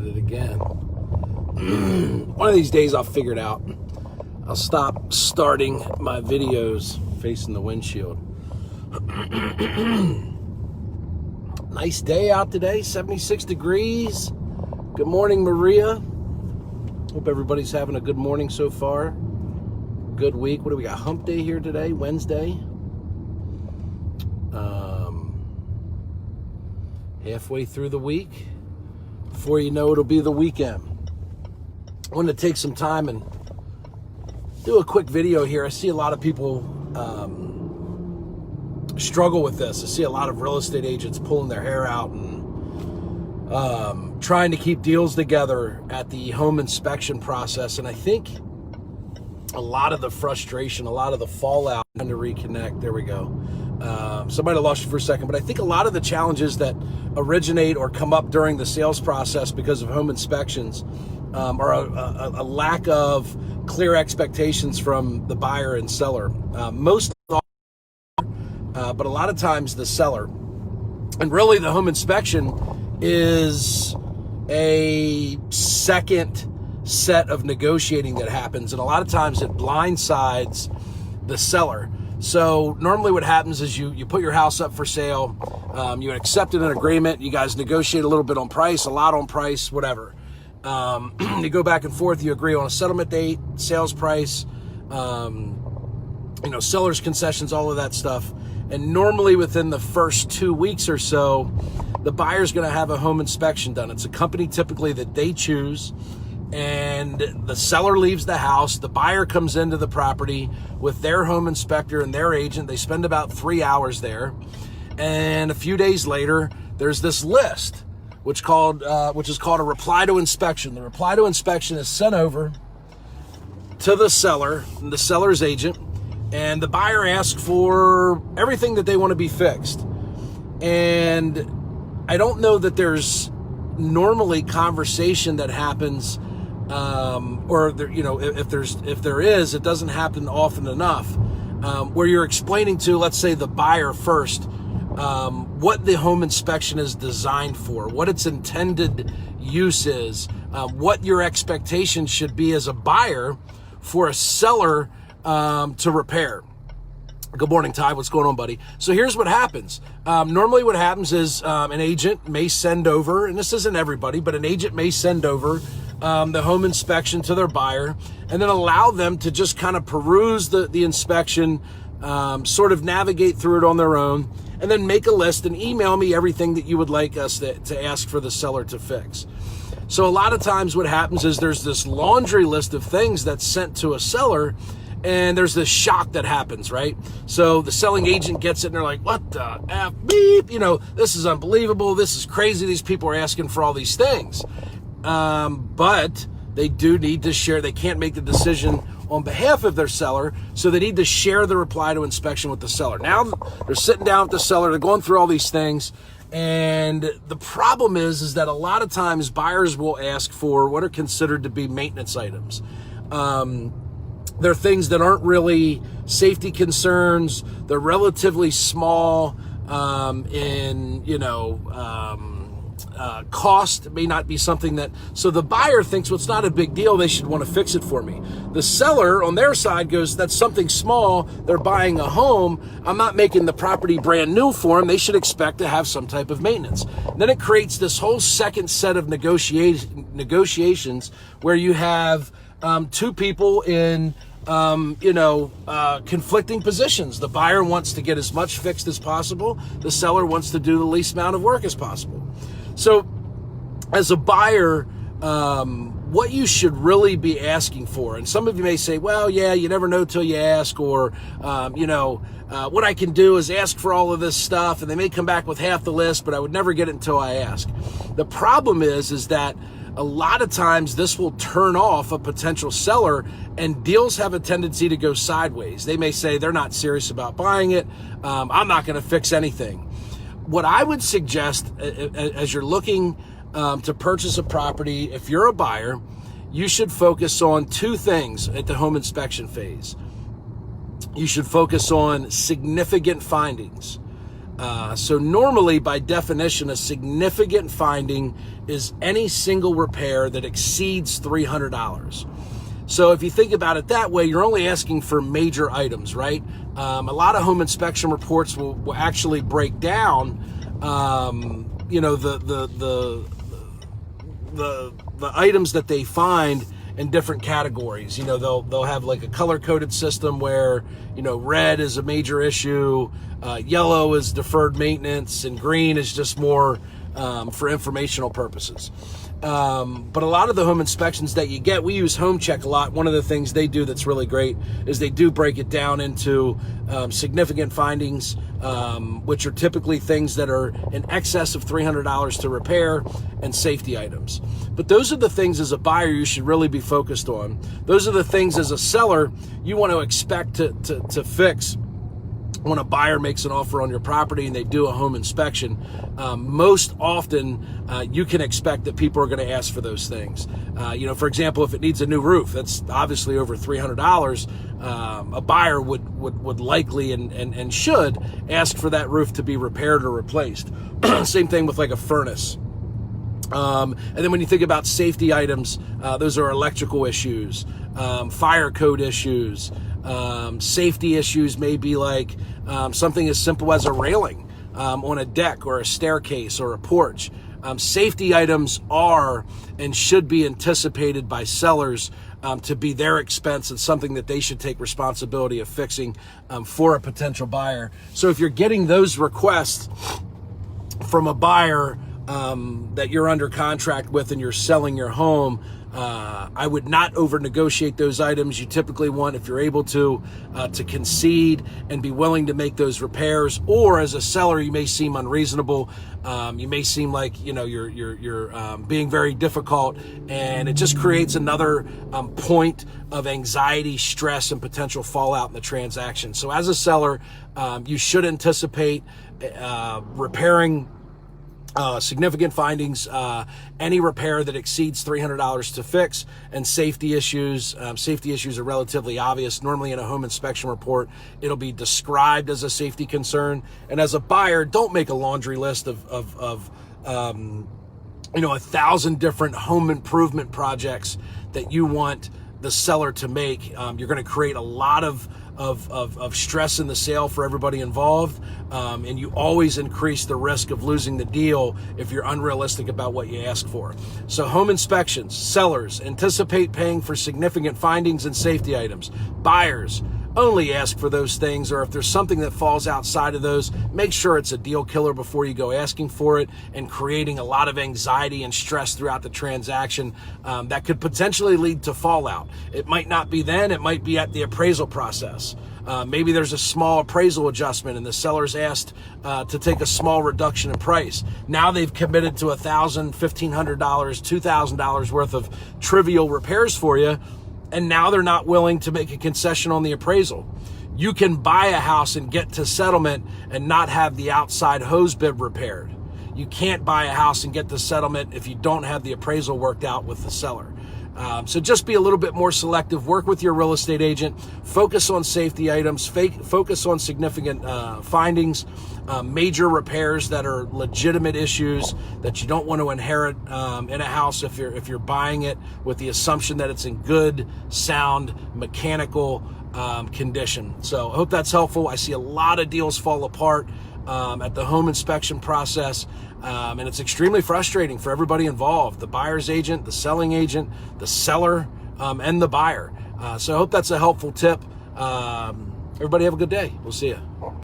did it again. One of these days I'll figure it out. I'll stop starting my videos facing the windshield. Nice day out today, 76 degrees. Good morning, Maria. Hope everybody's having a good morning so far. Good week. What do we got? Hump day here today, Wednesday. Halfway through the week. Before you know, it'll be the weekend. I wanted to take some time and do a quick video here. I see a lot of people struggle with this. I see a lot of real estate agents pulling their hair out and trying to keep deals together at the home inspection process. And I think a lot of the frustration, a lot of the fallout, trying to reconnect. There we go. Somebody lost you for a second, but I think a lot of the challenges that originate or come up during the sales process because of home inspections are a lack of clear expectations from the buyer and seller. Most but a lot of times the seller. And really the home inspection is a second set of negotiating that happens, and a lot of times it blindsides the seller. So normally what happens is you put your house up for sale, you accepted an agreement, you guys negotiate a little bit on price, a lot on price, whatever. You go back and forth, you agree on a settlement date, sales price, seller's concessions, all of that stuff. And normally within the first 2 weeks or so, the buyer's going to have a home inspection done. It's a company typically that they choose, and the seller leaves the house. The buyer comes into the property with their home inspector and their agent. They spend about 3 hours there. And a few days later, there's this list, which is called a reply to inspection. The reply to inspection is sent over to the seller and the seller's agent, and the buyer asks for everything that they want to be fixed. And I don't know that there's normally conversation that happens, if there is, it doesn't happen often enough, where you're explaining to, let's say, the buyer first, what the home inspection is designed for, what its intended use is, what your expectations should be as a buyer for a seller to repair. Good morning, Ty. What's going on, buddy? So here's what happens. Normally what happens is an agent may send over, and this isn't everybody, but an agent may send over the home inspection to their buyer and then allow them to just kind of peruse the inspection, sort of navigate through it on their own, and then make a list and email me everything that you would like us to ask for the seller to fix. So a lot of times what happens is there's this laundry list of things that's sent to a seller, and there's this shock that happens, right? So the selling agent gets it and they're like, what the F, beep, this is unbelievable. This is crazy. These people are asking for all these things. But they do need to share. They can't make the decision on behalf of their seller, so they need to share the reply to inspection with the seller. Now they're sitting down with the seller, they're going through all these things, and the problem is that a lot of times buyers will ask for what are considered to be maintenance items. They're things that aren't really safety concerns. They're relatively small cost. It may not be something that, so the buyer thinks, well, it's not a big deal, they should want to fix it for me. The seller on their side goes, that's something small, they're buying a home, I'm not making the property brand new for them, they should expect to have some type of maintenance. And then it creates this whole second set of negotiations where you have two people in conflicting positions. The buyer wants to get as much fixed as possible. The seller wants to do the least amount of work as possible. So as a buyer, what you should really be asking for, and some of you may say, well, yeah, you never know till you ask, or, what I can do is ask for all of this stuff, and they may come back with half the list, but I would never get it until I ask. The problem is that a lot of times this will turn off a potential seller, and deals have a tendency to go sideways. They may say they're not serious about buying it. I'm not going to fix anything. What I would suggest as you're looking to purchase a property, if you're a buyer, you should focus on two things at the home inspection phase. You should focus on significant findings. So normally, by definition, a significant finding is any single repair that exceeds $300. So if you think about it that way, you're only asking for major items, right? A lot of home inspection reports will actually break down, the items that they find in different categories. They'll have like a color-coded system where, red is a major issue, yellow is deferred maintenance, and green is just more for informational purposes. But a lot of the home inspections that you get, we use Home Check a lot. One of the things they do that's really great is they do break it down into significant findings, which are typically things that are in excess of $300 to repair, and safety items. But those are the things as a buyer you should really be focused on. Those are the things as a seller you want to expect to fix when a buyer makes an offer on your property and they do a home inspection. Most often, you can expect that people are going to ask for those things. For example, if it needs a new roof, that's obviously over $300. A buyer would likely and should ask for that roof to be repaired or replaced. Same thing with like a furnace. And then when you think about safety items, those are electrical issues, fire code issues. Safety issues may be like something as simple as a railing on a deck or a staircase or a porch. Safety items are and should be anticipated by sellers to be their expense and something that they should take responsibility of fixing for a potential buyer. So if you're getting those requests from a buyer that you're under contract with and you're selling your home, I would not over negotiate those items. You typically want, if you're able to concede and be willing to make those repairs. Or as a seller, you may seem unreasonable. You may seem like you're being very difficult, and it just creates another point of anxiety, stress, and potential fallout in the transaction. So as a seller, you should anticipate repairing significant findings, any repair that exceeds $300 to fix, and safety issues. Safety issues are relatively obvious. Normally in a home inspection report, it'll be described as a safety concern. And as a buyer, don't make a laundry list of 1,000 different home improvement projects that you want the seller to make. You're going to create a lot of stress in the sale for everybody involved, and you always increase the risk of losing the deal if you're unrealistic about what you ask for. So home inspections, sellers anticipate paying for significant findings and safety items. Buyers only ask for those things, or if there's something that falls outside of those, make sure it's a deal killer before you go asking for it and creating a lot of anxiety and stress throughout the transaction that could potentially lead to fallout. It might not be then, it might be at the appraisal process. Maybe there's a small appraisal adjustment and the seller's asked to take a small reduction in price. Now they've committed to $1,000, $1,500, $2,000 worth of trivial repairs for you, and now they're not willing to make a concession on the appraisal. You can buy a house and get to settlement and not have the outside hose bib repaired. You can't buy a house and get to settlement if you don't have the appraisal worked out with the seller. So just be a little bit more selective. Work with your real estate agent. Focus on safety items. Focus on significant findings, major repairs that are legitimate issues that you don't want to inherit in a house if you're buying it with the assumption that it's in good, sound, mechanical condition. So I hope that's helpful. I see a lot of deals fall apart at the home inspection process. And it's extremely frustrating for everybody involved, the buyer's agent, the selling agent, the seller, and the buyer. So I hope that's a helpful tip. Everybody have a good day. We'll see you.